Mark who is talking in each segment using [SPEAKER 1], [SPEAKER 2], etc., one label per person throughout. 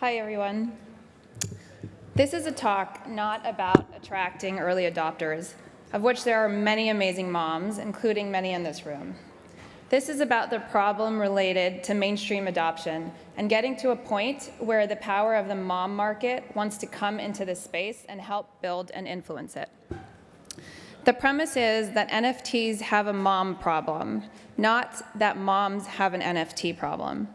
[SPEAKER 1] Hi, everyone. This is a talk not about attracting early adopters, of which there are many amazing moms, including many in this room. This is about the problem related to mainstream adoption and getting to a point where the power of the mom market wants to come into this space and help build and influence it. The premise is that NFTs have a mom problem, not that moms have an NFT problem.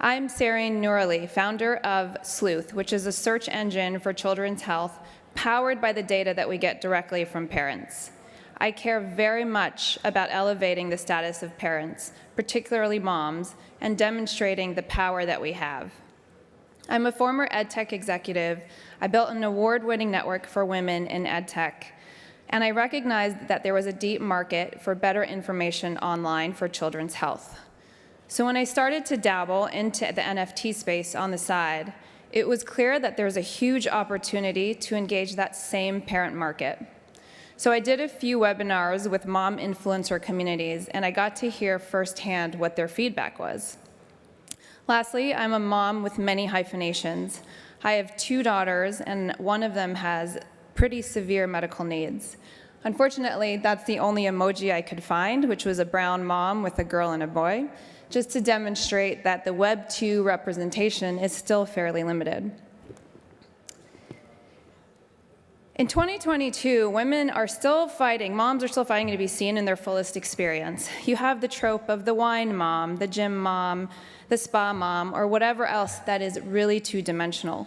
[SPEAKER 1] I'm Serene Noor Ali, founder of Sleuth, which is a search engine for children's health powered by the data that we get directly from parents. I care very much about elevating the status of parents, particularly moms, and demonstrating the power that we have. I'm a former EdTech executive. I built an award-winning network for women in EdTech, and I recognized that there was a deep market for better information online for children's health. So when I started to dabble into the NFT space on the side, it was clear that there's a huge opportunity to engage that same parent market. So I did a few webinars with mom influencer communities, and I got to hear firsthand what their feedback was. Lastly, I'm a mom with many hyphenations. I have 2 daughters, and one of them has pretty severe medical needs. Unfortunately, that's the only emoji I could find, which was a brown mom with a girl and a boy, just to demonstrate that the Web 2 representation is still fairly limited. In 2022, women are still fighting, moms are still fighting to be seen in their fullest experience. You have the trope of the wine mom, the gym mom, the spa mom, or whatever else that is really two-dimensional.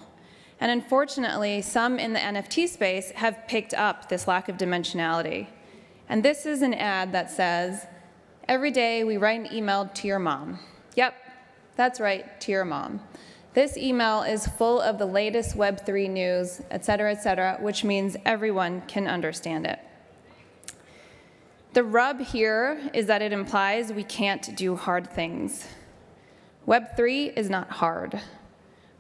[SPEAKER 1] And unfortunately, some in the NFT space have picked up this lack of dimensionality. And this is an ad that says, "Every day we write an email to your mom." Yep, that's right, to your mom. This email is full of the latest Web3 news, et cetera, which means everyone can understand it. The rub here is that it implies we can't do hard things. Web3 is not hard.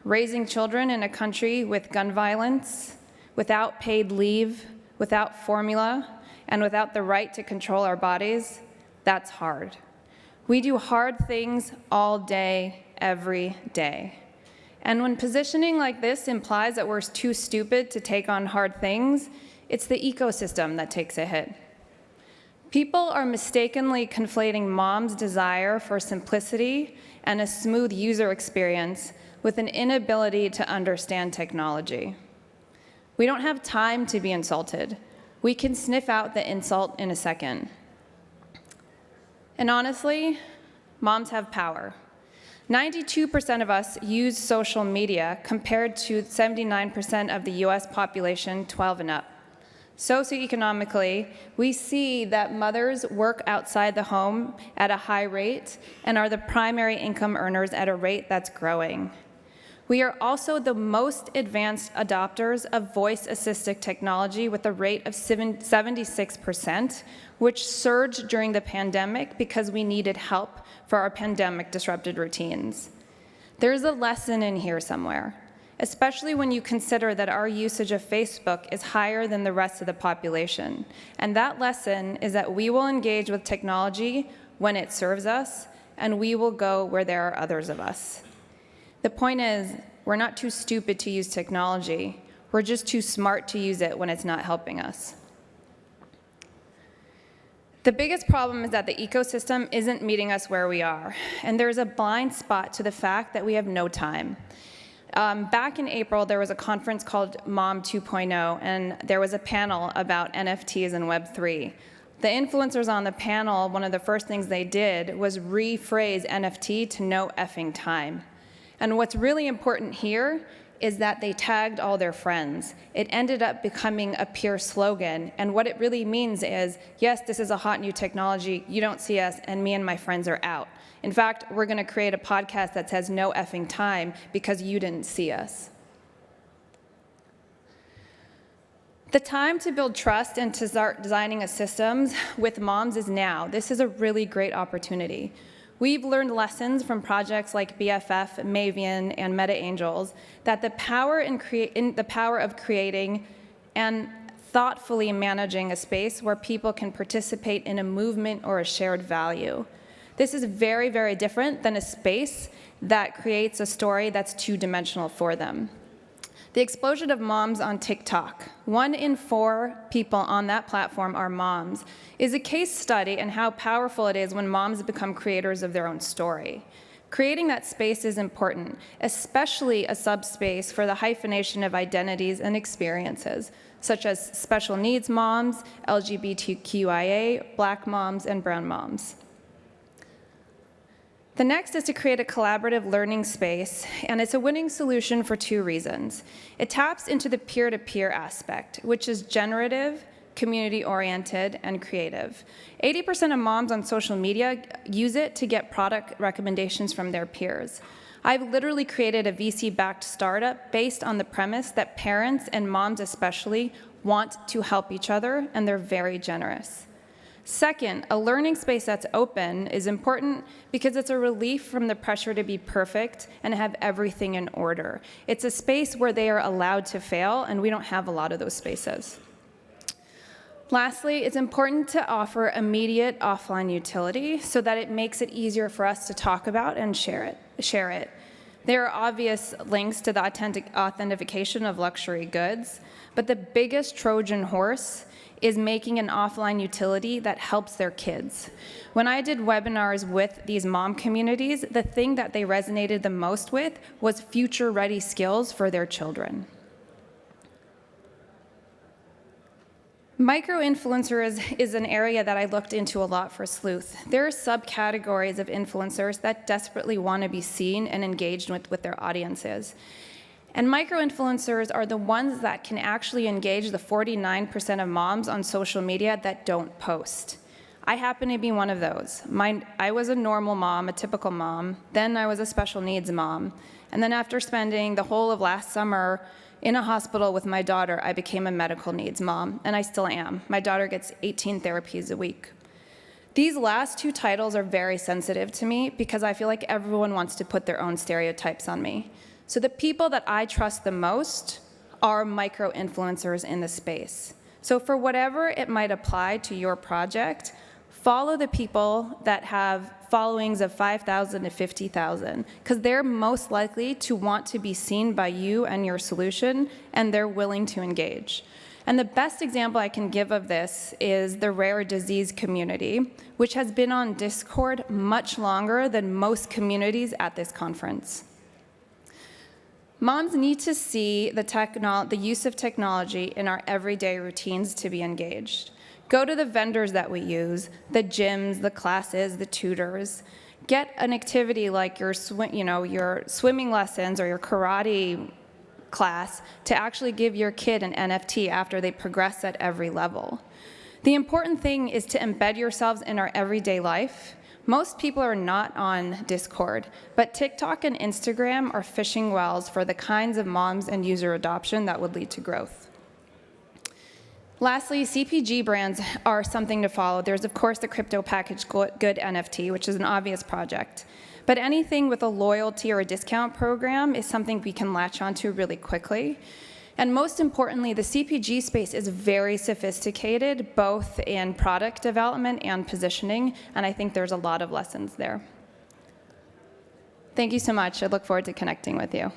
[SPEAKER 1] Raising children in a country with gun violence, without paid leave, without formula, and without the right to control our bodies, that's hard. We do hard things all day, every day. And when positioning like this implies that we're too stupid to take on hard things, it's the ecosystem that takes a hit. People are mistakenly conflating mom's desire for simplicity and a smooth user experience with an inability to understand technology. We don't have time to be insulted. We can sniff out the insult in a second. And honestly, moms have power. 92% of us use social media compared to 79% of the US population 12 and up. Socioeconomically, we see that mothers work outside the home at a high rate and are the primary income earners at a rate that's growing. We are also the most advanced adopters of voice-assisted technology with a rate of 76%, which surged during the pandemic because we needed help for our pandemic-disrupted routines. There's a lesson in here somewhere, especially when you consider that our usage of Facebook is higher than the rest of the population. And that lesson is that we will engage with technology when it serves us, and we will go where there are others of us. The point is, we're not too stupid to use technology. We're just too smart to use it when it's not helping us. The biggest problem is that the ecosystem isn't meeting us where we are, and there's a blind spot to the fact that we have no time. Back in April, there was a conference called Mom 2.0, and there was a panel about NFTs and Web3. The influencers on the panel, one of the first things they did was rephrase NFT to no effing time. And what's really important here is that they tagged all their friends. It ended up becoming a peer slogan, and what it really means is, yes, this is a hot new technology, you don't see us, and me and my friends are out. In fact, we're gonna create a podcast that says no effing time because you didn't see us. The time to build trust and to start designing a systems with moms is now. This is a really great opportunity. We've learned lessons from projects like BFF, Mavian, and Meta Angels that the power of creating and thoughtfully managing a space where people can participate in a movement or a shared value. This is very, very different than a space that creates a story that's two-dimensional for them. The explosion of moms on TikTok, 1 in 4 people on that platform are moms, is a case study in how powerful it is when moms become creators of their own story. Creating that space is important, especially a subspace for the hyphenation of identities and experiences, such as special needs moms, LGBTQIA, Black moms, and brown moms. The next is to create a collaborative learning space, and it's a winning solution for 2 reasons. It taps into the peer-to-peer aspect, which is generative, community-oriented, and creative. 80% of moms on social media use it to get product recommendations from their peers. I've literally created a VC-backed startup based on the premise that parents, and moms especially, want to help each other, and they're very generous. Second, a learning space that's open is important because it's a relief from the pressure to be perfect and have everything in order. It's a space where they are allowed to fail, and we don't have a lot of those spaces. Lastly, it's important to offer immediate offline utility so that it makes it easier for us to talk about and share it. There are obvious links to the authentication of luxury goods, but the biggest Trojan horse is making an offline utility that helps their kids. When I did webinars with these mom communities, the thing that they resonated the most with was future-ready skills for their children. Micro-influencers is an area that I looked into a lot for Sleuth. There are subcategories of influencers that desperately want to be seen and engaged with their audiences. And micro-influencers are the ones that can actually engage the 49% of moms on social media that don't post. I happen to be one of those. I was a normal mom, a typical mom. Then I was a special needs mom. And then after spending the whole of last summer in a hospital with my daughter, I became a medical needs mom, and I still am. My daughter gets 18 therapies a week. These last 2 titles are very sensitive to me because I feel like everyone wants to put their own stereotypes on me. So the people that I trust the most are micro-influencers in the space. So for whatever it might apply to your project, follow the people that have followings of 5,000 to 50,000, because they're most likely to want to be seen by you and your solution, and they're willing to engage. And the best example I can give of this is the rare disease community, which has been on Discord much longer than most communities at this conference. Moms need to see the use of technology in our everyday routines to be engaged. Go to the vendors that we use, the gyms, the classes, the tutors. Get an activity like your swimming lessons or your karate class to actually give your kid an NFT after they progress at every level. The important thing is to embed yourselves in our everyday life. Most people are not on Discord, but TikTok and Instagram are fishing wells for the kinds of moms and user adoption that would lead to growth. Lastly, CPG brands are something to follow. There's, of course, the crypto package good NFT, which is an obvious project. But anything with a loyalty or a discount program is something we can latch onto really quickly. And most importantly, the CPG space is very sophisticated, both in product development and positioning, and I think there's a lot of lessons there. Thank you so much. I look forward to connecting with you.